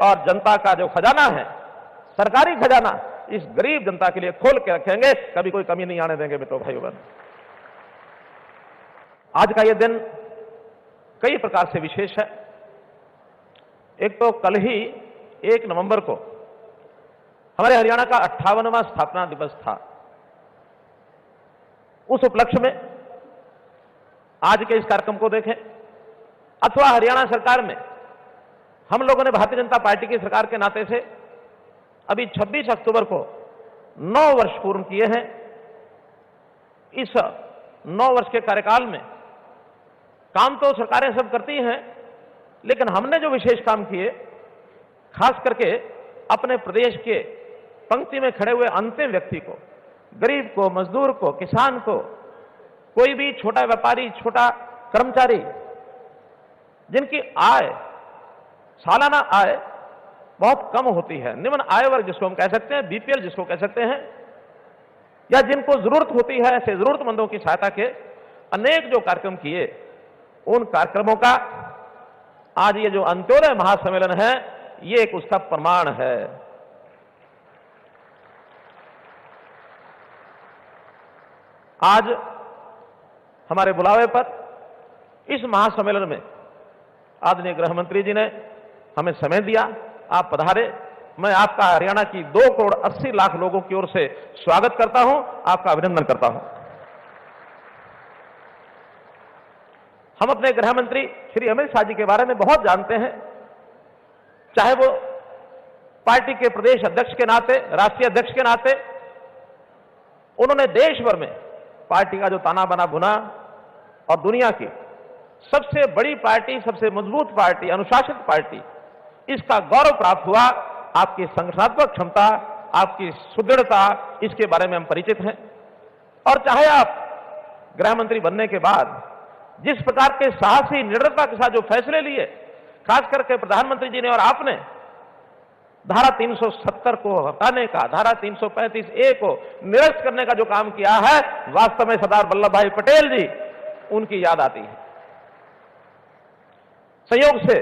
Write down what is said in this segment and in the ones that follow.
और जनता का जो खजाना है, सरकारी खजाना, इस गरीब जनता के लिए खोल के रखेंगे, कभी कोई कमी नहीं आने देंगे मित्रों भाइयों बहनों। आज का यह दिन कई प्रकार से विशेष है। एक तो कल ही 1 नवंबर को हमारे हरियाणा का 58वां स्थापना दिवस था। उस उपलक्ष्य में आज के इस कार्यक्रम को देखें अथवा हरियाणा सरकार में हम लोगों ने भारतीय जनता पार्टी की सरकार के नाते से अभी 26 अक्टूबर को 9 वर्ष पूर्ण किए हैं। इस 9 वर्ष के कार्यकाल में काम तो सरकारें सब करती हैं, लेकिन हमने जो विशेष काम किए, खास करके अपने प्रदेश के पंक्ति में खड़े हुए अंतिम व्यक्ति को, गरीब को, मजदूर को, किसान को, कोई भी छोटा व्यापारी, छोटा कर्मचारी जिनकी आय, सालाना आय बहुत कम होती है, निम्न आय वर्ग जिसको हम कह सकते हैं, बीपीएल जिसको कह सकते हैं, या जिनको जरूरत होती है, ऐसे जरूरतमंदों की सहायता के अनेक जो कार्यक्रम किए, उन कार्यक्रमों का आज ये जो अंत्योदय महासम्मेलन है, ये एक उसका प्रमाण है। आज हमारे बुलावे पर इस महासम्मेलन में आदरणीय गृह मंत्री जी ने हमें समय दिया, आप पधारे। मैं आपका हरियाणा की 2 करोड़ 80 लाख लोगों की ओर से स्वागत करता हूं, आपका अभिनंदन करता हूं। हम अपने गृह मंत्री श्री अमित शाह जी के बारे में बहुत जानते हैं, चाहे वो पार्टी के प्रदेश अध्यक्ष के नाते, राष्ट्रीय अध्यक्ष के नाते, उन्होंने देश भर में पार्टी का जो ताना बाना बुना और दुनिया की सबसे बड़ी पार्टी, सबसे मजबूत पार्टी, अनुशासित पार्टी, इसका गौरव प्राप्त हुआ। आपकी संगठनात्मक क्षमता, आपकी सुदृढ़ता, इसके बारे में हम परिचित हैं। और चाहे आप गृह मंत्री बनने के बाद जिस प्रकार के साहसी निडरता के साथ जो फैसले लिए, खास करके प्रधानमंत्री जी ने और आपने धारा 370 को हटाने का, धारा 335A को निरस्त करने का जो काम किया है, वास्तव में सरदार वल्लभ भाई पटेल जी, उनकी याद आती है। संयोग से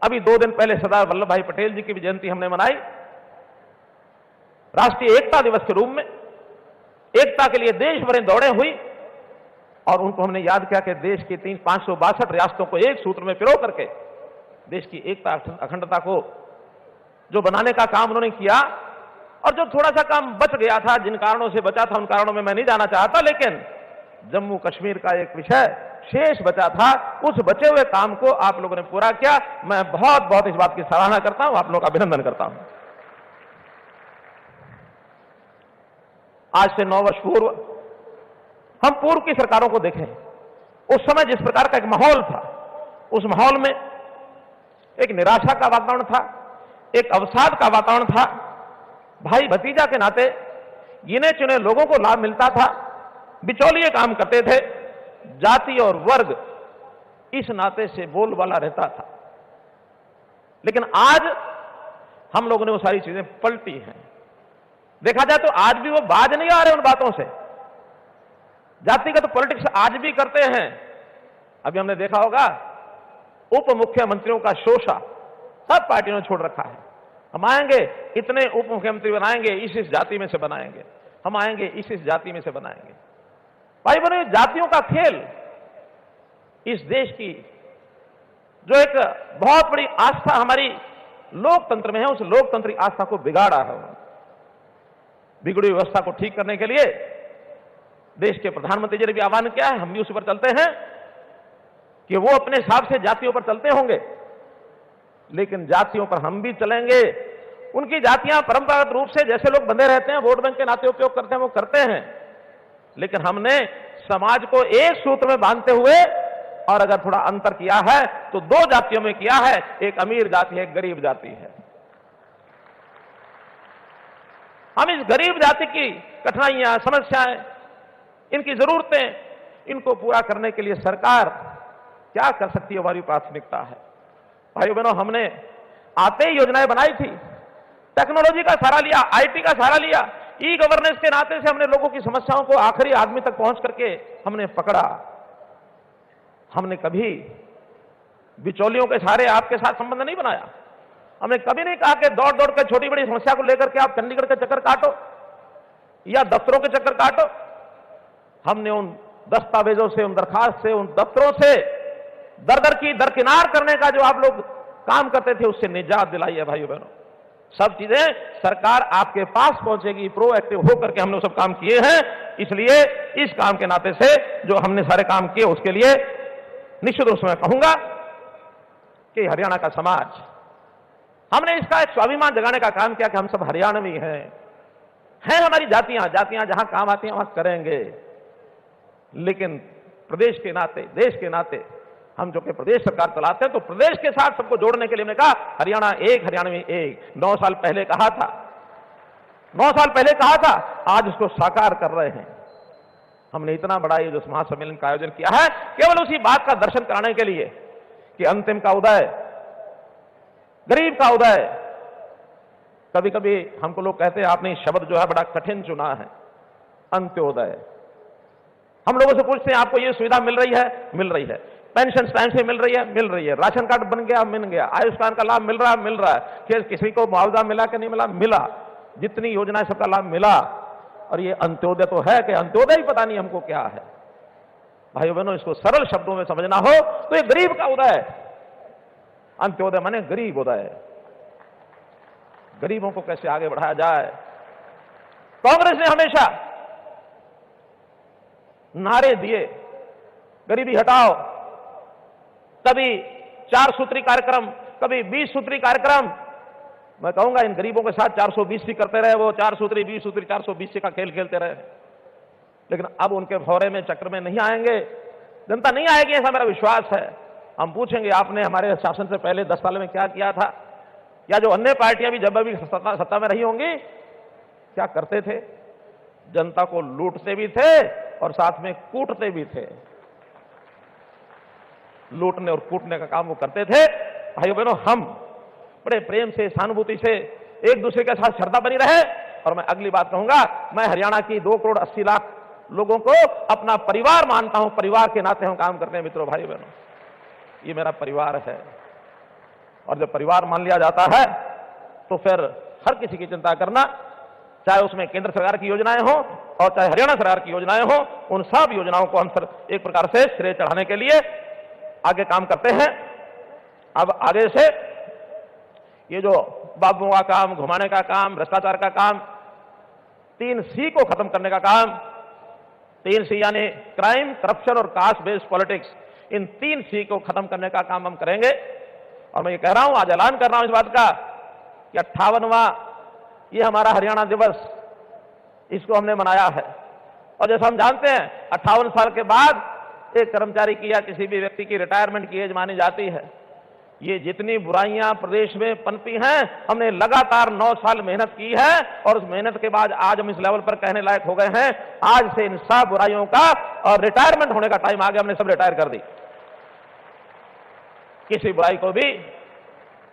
अभी 2 दिन पहले सरदार वल्लभ भाई पटेल जी की भी जयंती हमने मनाई। राष्ट्रीय एकता दिवस के रूप में एकता के लिए देश भर दौड़े हुई और उनको हमने याद किया कि देश की 562 रियासतों को एक सूत्र में पिरो करके देश की एकता, अखंडता को जो बनाने का काम उन्होंने किया। और जो थोड़ा सा काम बच गया था, जिन कारणों से बचा था, उन कारणों में मैं नहीं जाना चाहता, लेकिन जम्मू कश्मीर का एक विषय शेष बचा था, उस बचे हुए काम को आप लोगों ने पूरा किया। मैं बहुत बहुत इस बात की सराहना करता हूं, आप लोगों का अभिनंदन करता हूं। आज से 9 वर्ष पूर्व हम पूर्व की सरकारों को देखें, उस समय जिस प्रकार का एक माहौल था, उस माहौल में एक निराशा का वातावरण था, एक अवसाद का वातावरण था। भाई भतीजा के नाते गिने चुने लोगों को लाभ मिलता था, बिचौलिए काम करते थे, जाति और वर्ग इस नाते से बोलबाला रहता था। लेकिन आज हम लोगों ने वो सारी चीजें पलटी हैं। देखा जाए तो आज भी वो बाज नहीं आ रहे उन बातों से। जातिगत पॉलिटिक्स आज भी करते हैं। अभी हमने देखा होगा उप मुख्यमंत्रियों का शोषा सब पार्टियों ने छोड़ रखा है। हम आएंगे, इतने उप मुख्यमंत्री बनाएंगे, इस जाति में से बनाएंगे, हम आएंगे, इस जाति में से बनाएंगे। भाई बहनों, जातियों का खेल इस देश की जो एक बहुत बड़ी आस्था हमारी लोकतंत्र में है, उस लोकतंत्री आस्था को बिगाड़ा है। बिगड़ी व्यवस्था को ठीक करने के लिए देश के प्रधानमंत्री जी ने भी आह्वान किया है, हम भी उसी पर चलते हैं कि वो अपने हिसाब से जातियों पर चलते होंगे, लेकिन जातियों पर हम भी चलेंगे। उनकी जातियां परंपरागत रूप से जैसे लोग बंधे रहते हैं, वोट बैंक के नाते उपयोग करते हैं, वो करते हैं, लेकिन हमने समाज को एक सूत्र में बांधते हुए और अगर थोड़ा अंतर किया है तो 2 जातियों में किया है, एक अमीर जाति है, एक गरीब जाति है। हम इस गरीब जाति की कठिनाइयां, समस्याएं, इनकी जरूरतें, इनको पूरा करने के लिए सरकार क्या कर सकती है, हमारी प्राथमिकता है। भाइयों बहनों, हमने आते ही योजनाएं बनाई थी, टेक्नोलॉजी का सहारा लिया, आईटी का सहारा लिया, ई गवर्नेंस के नाते से हमने लोगों की समस्याओं को आखिरी आदमी तक पहुंच करके हमने पकड़ा। हमने कभी बिचौलियों के सहारे आपके साथ संबंध नहीं बनाया। हमने कभी नहीं कहा कि दौड़ दौड़ कर छोटी बड़ी समस्या को लेकर के आप चंडीगढ़ के चक्कर काटो या दफ्तरों के चक्कर काटो। हमने उन दस्तावेजों से, उन दरखास्त से, उन दफ्तरों से दर की दरकिनार करने का जो आप लोग काम करते थे उससे निजात दिलाई है भाइयों बहनों। सब चीजें सरकार आपके पास पहुंचेगी, प्रोएक्टिव होकर के हमने सब काम किए हैं। इसलिए इस काम के नाते से जो हमने सारे काम किए उसके लिए निश्चित रूप से मैं कहूंगा कि हरियाणा का समाज, हमने इसका एक स्वाभिमान जगाने का काम किया कि हम सब हरियाणवी हैं हमारी जातियां जहां काम आती हैं वहां करेंगे, लेकिन प्रदेश के नाते, देश के नाते हम जो कि प्रदेश सरकार चलाते हैं तो प्रदेश के साथ सबको जोड़ने के लिए हमने कहा हरियाणा एक, हरियाणवी एक। 9 साल पहले कहा था, 9 साल पहले कहा था, आज उसको साकार कर रहे हैं। हमने इतना बड़ा ये जो महासम्मेलन का आयोजन किया है केवल उसी बात का दर्शन कराने के लिए कि अंतिम का उदय, गरीब का उदय। कभी कभी हमको लोग कहते हैं आपने शब्द जो है बड़ा कठिन चुना है, अंत्योदय। हम लोगों से पूछते हैं आपको ये सुविधा मिल रही है? मिल रही है। पेंशन टाइम से मिल रही है? मिल रही है। राशन कार्ड बन गया? मिल गया। आयुष्मान का लाभ मिल रहा है? मिल रहा है। किसी को मुआवजा मिला कि नहीं मिला? मिला। जितनी योजनाएं सबका लाभ मिला। और ये अंत्योदय तो है कि अंत्योदय ही पता नहीं हमको क्या है। भाइयों बहनों, इसको सरल शब्दों में समझना हो तो ये गरीब का उदय, अंत्योदय माने गरीब उदय। गरीबों को कैसे आगे बढ़ाया जाए। कांग्रेस ने हमेशा नारे दिए, गरीबी हटाओ, कभी 4 सूत्री कार्यक्रम, कभी 20 सूत्री कार्यक्रम। मैं कहूंगा इन गरीबों के साथ 420 करते रहे, वो 4 सूत्री 20 सूत्री 420 का खेल खेलते रहे, लेकिन अब उनके भौरे में, चक्र में नहीं आएंगे, जनता नहीं आएगी, ऐसा मेरा विश्वास है। हम पूछेंगे आपने हमारे शासन से पहले 10 साल में क्या किया था, या जो अन्य पार्टियां भी जब अभी सत्ता में रही होंगी क्या करते थे। जनता को लूटते भी थे और साथ में कूटते भी थे। लूटने और कूटने का काम वो करते थे। भाइयों बहनों, हम बड़े प्रेम से, सहानुभूति से एक दूसरे के साथ श्रद्धा बनी रहे। और मैं अगली बात कहूंगा, मैं हरियाणा की 2 करोड़ 80 लाख लोगों को अपना परिवार मानता हूं। परिवार के नाते हम काम करते हैं मित्रों, भाइयों बहनों, ये मेरा परिवार है। और जब परिवार मान लिया जाता है तो फिर हर किसी की चिंता करना, चाहे उसमें केंद्र सरकार की योजनाएं हो और चाहे हरियाणा सरकार की योजनाएं हो, उन सब योजनाओं को हम एक प्रकार से श्रेय चढ़ाने के लिए आगे काम करते हैं। अब आगे से ये जो बाबुओं का काम, घुमाने का काम, भ्रष्टाचार का काम, 3 C को खत्म करने का काम, 3 C यानी क्राइम, करप्शन और कास्ट बेस्ड पॉलिटिक्स, इन 3 C को खत्म करने का काम हम करेंगे। और मैं ये कह रहा हूं, आज ऐलान कर रहा हूं इस बात का कि 58वां ये हमारा हरियाणा दिवस, इसको हमने मनाया है। और जैसा हम जानते हैं 58 साल के बाद एक कर्मचारी की या किसी भी व्यक्ति की रिटायरमेंट की एज मानी जाती है। ये जितनी बुराइयां प्रदेश में पनपी हैं, हमने लगातार 9 साल मेहनत की है और उस मेहनत के बाद आज हम इस लेवल पर कहने लायक हो गए हैं। आज से इन सब बुराइयों का और रिटायरमेंट होने का टाइम आ गया, हमने सब रिटायर कर दी। किसी बुराई को भी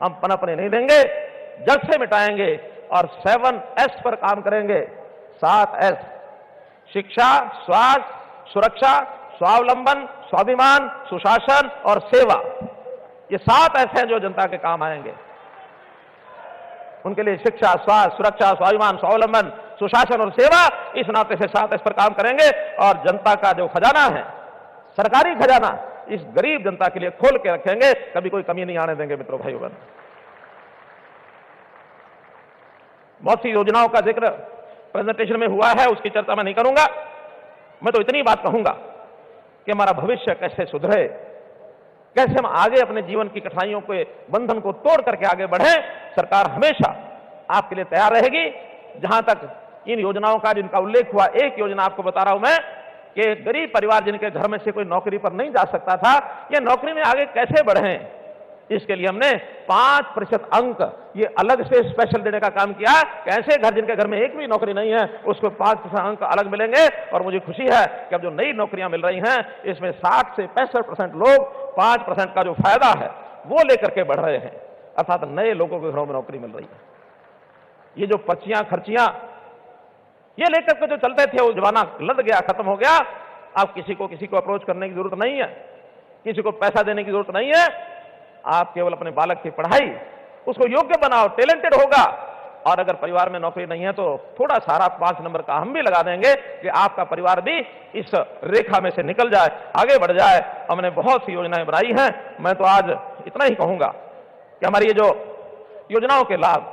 हम पनपने नहीं देंगे, जड़ से मिटाएंगे और 7S पर काम करेंगे। 7S, शिक्षा, स्वास्थ्य, सुरक्षा, स्वावलंबन, स्वाभिमान, सुशासन और सेवा। ये 7S हैं जो जनता के काम आएंगे। उनके लिए शिक्षा, स्वास्थ्य, सुरक्षा, स्वाभिमान, स्वावलंबन, सुशासन और सेवा, इस नाते से 7S पर काम करेंगे। और जनता का जो खजाना है, सरकारी खजाना, इस गरीब जनता के लिए खोल के रखेंगे, कभी कोई कमी नहीं आने देंगे मित्रों, भाइयों बहनों। बहुत सी योजनाओं का जिक्र प्रेजेंटेशन में हुआ है, उसकी चर्चा मैं नहीं करूंगा। मैं तो इतनी बात कहूंगा कि हमारा भविष्य कैसे सुधरे, कैसे हम आगे अपने जीवन की कठिनाइयों के बंधन को तोड़ करके आगे बढ़े। सरकार हमेशा आपके लिए तैयार रहेगी। जहां तक इन योजनाओं का जिनका उल्लेख हुआ, एक योजना आपको बता रहा हूं मैं कि गरीब परिवार जिनके घर में से कोई नौकरी पर नहीं जा सकता था, ये नौकरी में आगे कैसे बढ़े, इसके लिए हमने 5% अंक ये अलग से स्पेशल देने का काम किया। कैसे घर जिनके घर में एक भी नौकरी नहीं है उसको 5% अंक अलग मिलेंगे। और मुझे खुशी है कि अब जो नई नौकरियां मिल रही हैं इसमें 60 से 65% लोग 5% का जो फायदा है वो लेकर के बढ़ रहे हैं, अर्थात नए लोगों के घरों में नौकरी मिल रही है। ये जो पर्चियां खर्चियां ये लेकर के जो चलते थे वो जमाना लद गया, खत्म हो गया। अब किसी को अप्रोच करने की जरूरत नहीं है, किसी को पैसा देने की जरूरत नहीं है। आप केवल अपने बालक की पढ़ाई उसको योग्य बनाओ, टैलेंटेड होगा। और अगर परिवार में नौकरी नहीं है तो थोड़ा सारा 5 नंबर का हम भी लगा देंगे कि आपका परिवार भी इस रेखा में से निकल जाए, आगे बढ़ जाए। हमने बहुत सी योजनाएं बनाई हैं। मैं तो आज इतना ही कहूंगा कि हमारी ये जो योजनाओं के लाभ,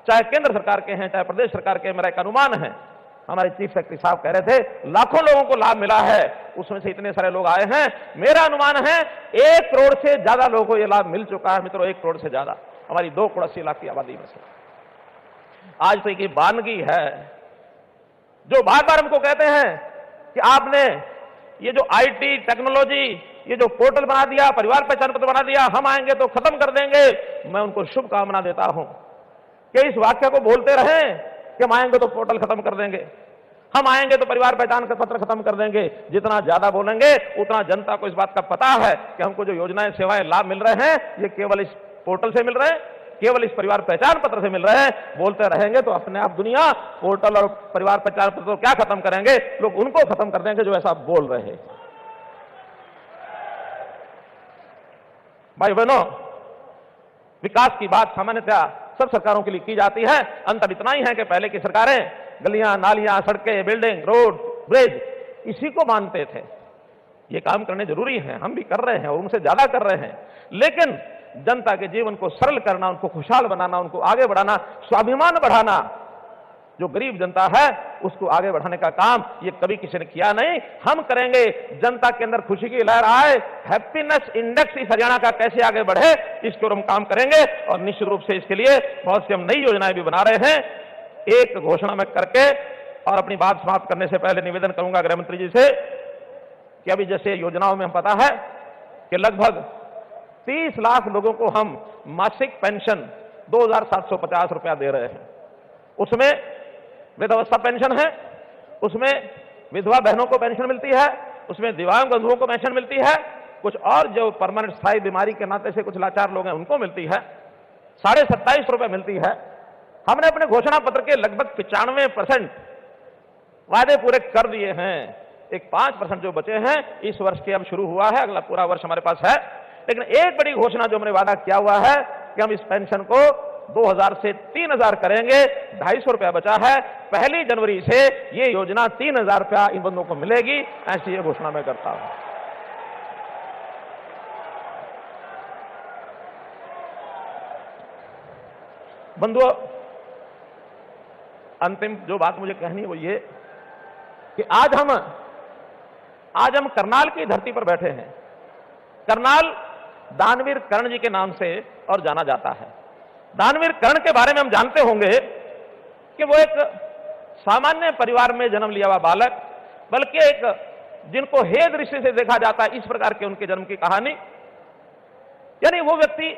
चाहे केंद्र सरकार के हैं चाहे प्रदेश सरकार के, मेरा एक अनुमान है, हमारे चीफ सेक्रेटरी साहब कह रहे थे लाखों लोगों को लाभ मिला है, उसमें से इतने सारे लोग आए हैं। मेरा अनुमान है 1 करोड़ से ज्यादा लोगों को यह लाभ मिल चुका है मित्रों, 1 करोड़ से ज्यादा हमारी 2 करोड़ 80 लाख की आबादी में से। आज तो एक वानगी है जो बार बार हमको कहते हैं कि आपने ये जो आईटी टेक्नोलॉजी, ये जो पोर्टल बना दिया, परिवार पहचान पत्र बना दिया, हम आएंगे तो खत्म कर देंगे। मैं उनको शुभकामना देता हूं कि इस वाक्य को बोलते रहें कि हम आएंगे तो पोर्टल खत्म कर देंगे, हम आएंगे तो परिवार पहचान पत्र खत्म कर देंगे। जितना ज्यादा बोलेंगे उतना जनता को इस बात का पता है कि हमको जो योजनाएं सेवाएं लाभ मिल रहे हैं ये केवल इस पोर्टल से मिल रहे हैं, केवल इस परिवार पहचान पत्र से मिल रहे हैं। बोलते रहेंगे तो अपने आप दुनिया पोर्टल और परिवार पहचान पत्र क्या खत्म करेंगे, लोग उनको खत्म कर देंगे जो ऐसा बोल रहे हैं। भाई बहनों, विकास की बात सामान्यतः सब सरकारों के लिए की जाती है। अंतर इतना ही है कि पहले की सरकारें गलियां, नालियां, सड़कें, बिल्डिंग, रोड, ब्रिज इसी को मानते थे। ये काम करने जरूरी है, हम भी कर रहे हैं और उनसे ज्यादा कर रहे हैं, लेकिन जनता के जीवन को सरल करना, उनको खुशहाल बनाना, उनको आगे बढ़ाना, स्वाभिमान बढ़ाना, जो गरीब जनता है उसको आगे बढ़ाने का काम ये कभी किसी ने किया नहीं, हम करेंगे। जनता के अंदर खुशी की लहर आए, हैप्पीनेस इंडेक्स इस हरियाणा का कैसे आगे बढ़े, इसके ऊपर हम काम करेंगे। और निश्चित रूप से इसके लिए बहुत सी हम नई योजनाएं भी बना रहे हैं। एक घोषणा में करके और अपनी बात समाप्त करने से पहले निवेदन करूंगा गृह मंत्री जी से कि अभी जैसे योजनाओं में हम पता है कि लगभग 30 लाख लोगों को हम मासिक पेंशन 2,750 रुपया दे रहे हैं। उसमें वृद्धावस्था पेंशन है, उसमें विधवा बहनों को पेंशन मिलती है, उसमें दिव्यांग बंधुओं को पेंशन मिलती है, कुछ और जो परमानेंट स्थायी बीमारी के नाते से कुछ लाचार लोग हैं उनको मिलती है, 27.5 रुपए मिलती है। हमने अपने घोषणा पत्र के लगभग 95% वादे पूरे कर दिए हैं। एक 5% जो बचे हैं इस वर्ष के अब शुरू हुआ है, अगला पूरा वर्ष हमारे पास है। लेकिन एक बड़ी घोषणा जो हमने वादा किया हुआ है कि हम इस पेंशन को 2,000 से 3,000 करेंगे। 250 रुपया बचा है, 1 जनवरी से ये योजना 3,000 रुपया इन बंदों को मिलेगी, ऐसी ये घोषणा मैं करता हूं। बंधुओं, अंतिम जो बात मुझे कहनी है वो ये कि आज हम करनाल की धरती पर बैठे हैं। करनाल दानवीर कर्ण जी के नाम से और जाना जाता है। दानवीर कर्ण के बारे में हम जानते होंगे कि वो एक सामान्य परिवार में जन्म लिया हुआ बालक, बल्कि एक जिनको हे दृष्टि से देखा जाता है, इस प्रकार के उनके जन्म की कहानी। यानी वो व्यक्ति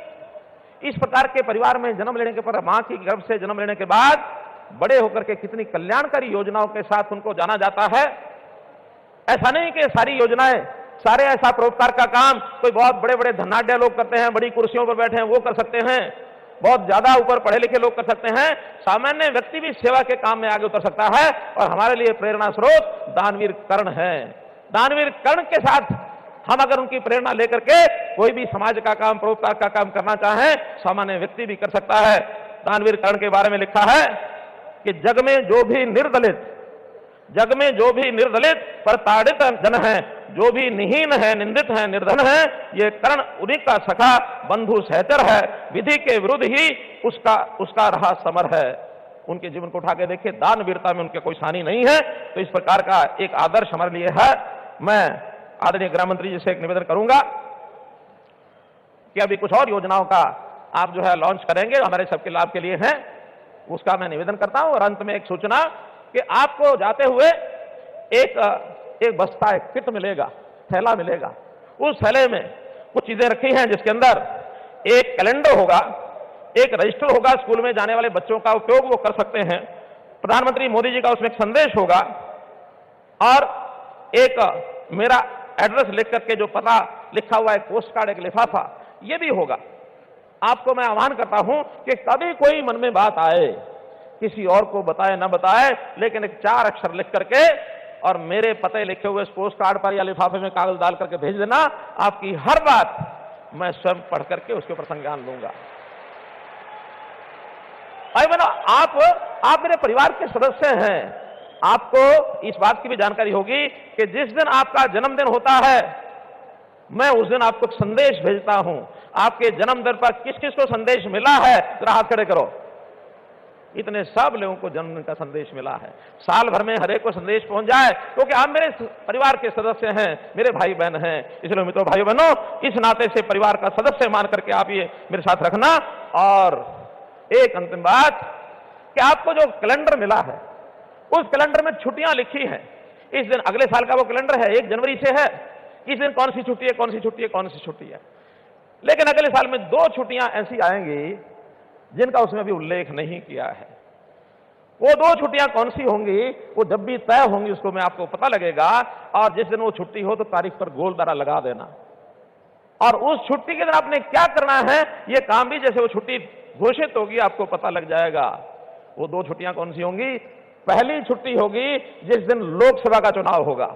इस प्रकार के परिवार में जन्म लेने के पर, मां की गर्भ से जन्म लेने के बाद बड़े होकर के कितनी कल्याणकारी योजनाओं के साथ उनको जाना जाता है। ऐसा नहीं कि सारी योजनाएं, सारे ऐसा परोपकार का काम कोई बहुत बड़े बड़े धनाढ्य लोग करते हैं, बड़ी कुर्सियों पर बैठे हैं वो कर सकते हैं, बहुत ज्यादा ऊपर पढ़े लिखे लोग कर सकते हैं। सामान्य व्यक्ति भी सेवा के काम में आगे उतर सकता है और हमारे लिए प्रेरणा स्रोत दानवीर कर्ण है। दानवीर कर्ण के साथ हम अगर उनकी प्रेरणा लेकर के कोई भी समाज का काम, परोपकार का काम करना चाहें, सामान्य व्यक्ति भी कर सकता है। दानवीर कर्ण के बारे में लिखा है कि जग में जो भी निर्दलित प्रताड़ित जन है, जो भी निहीन है, निंदित है, निर्धन है, ये कर्ण उन्हीं का सखा बंधु सहचर है, विधि के विरुद्ध ही उसका रहा समर है। उनके जीवन को उठा के देखिए, दान वीरता में उनके कोई सानी नहीं है। तो इस प्रकार का एक आदर्श हमारे लिए है। मैं आदरणीय गृह मंत्री जी से एक निवेदन करूंगा कि अभी कुछ और योजनाओं का आप जो है लॉन्च करेंगे, हमारे सबके लाभ के लिए हैं, उसका मैं निवेदन करता हूं। और अंत में एक सूचना कि आपको जाते हुए एक बस्ता, एक किट मिलेगा, थैला मिलेगा। उस थैले में कुछ चीजें रखी हैं जिसके अंदर एक कैलेंडर होगा, एक रजिस्टर होगा, स्कूल में जाने वाले बच्चों का उपयोग वो कर सकते हैं। प्रधानमंत्री मोदी जी का उसमें एक संदेश होगा और एक मेरा एड्रेस लिख करके जो पता लिखा हुआ है, पोस्ट कार्ड, एक लिफाफा, ये भी होगा। आपको मैं आह्वान करता हूं कि कभी कोई मन में बात आए, किसी और को बताए ना बताए, लेकिन एक 4 अक्षर लिख करके और मेरे पते लिखे हुए पोस्ट कार्ड पर या लिफाफे में कागज डाल करके भेज देना। आपकी हर बात मैं स्वयं पढ़ करके उसके ऊपर संज्ञान लूंगा। भाई बहनों, आप मेरे परिवार के सदस्य हैं। आपको इस बात की भी जानकारी होगी कि जिस दिन आपका जन्मदिन होता है, मैं उस दिन आपको संदेश भेजता हूं। आपके जन्मदिन पर किस किस को संदेश मिला है, जरा हाथ खड़े करो। इतने सब लोगों को जन्मदिन का संदेश मिला है। साल भर में हर एक को संदेश पहुंच जाए, क्योंकि आप मेरे परिवार के सदस्य हैं, मेरे भाई बहन हैं। इसलिए मित्रों, भाई बहनों, इस नाते से परिवार का सदस्य मान करके आप ये मेरे साथ रखना। और एक अंतिम बात कि आपको जो कैलेंडर मिला है, उस कैलेंडर में छुट्टियां लिखी हैं। इस दिन अगले साल का वो कैलेंडर है, 1 जनवरी से है। इस दिन कौन सी छुट्टी है, कौन सी छुट्टी है, कौन सी छुट्टी है। लेकिन अगले साल में 2 छुट्टियां ऐसी आएंगी जिनका उसमें अभी उल्लेख नहीं किया है। वो 2 छुट्टियां कौन सी होंगी, वो जब भी तय होंगी उसको मैं आपको पता लगेगा। और जिस दिन वो छुट्टी हो तो तारीख पर गोल तारा लगा देना। और उस छुट्टी के दिन आपने क्या करना है, ये काम भी जैसे वो छुट्टी घोषित होगी आपको पता लग जाएगा। वो 2 छुट्टियां कौन सी होंगी। पहली छुट्टी होगी जिस दिन लोकसभा का चुनाव होगा,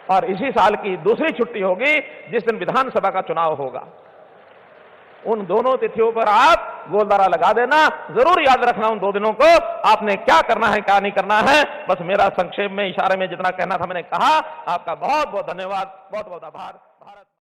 और इसी साल की दूसरी छुट्टी होगी जिस दिन विधानसभा का चुनाव होगा। उन दोनों तिथियों पर आप गोलदारा लगा देना। जरूर याद रखना उन 2 दिनों को आपने क्या करना है, क्या नहीं करना है। बस मेरा संक्षेप में, इशारे में जितना कहना था मैंने कहा। आपका बहुत बहुत धन्यवाद, बहुत बहुत आभार। भारत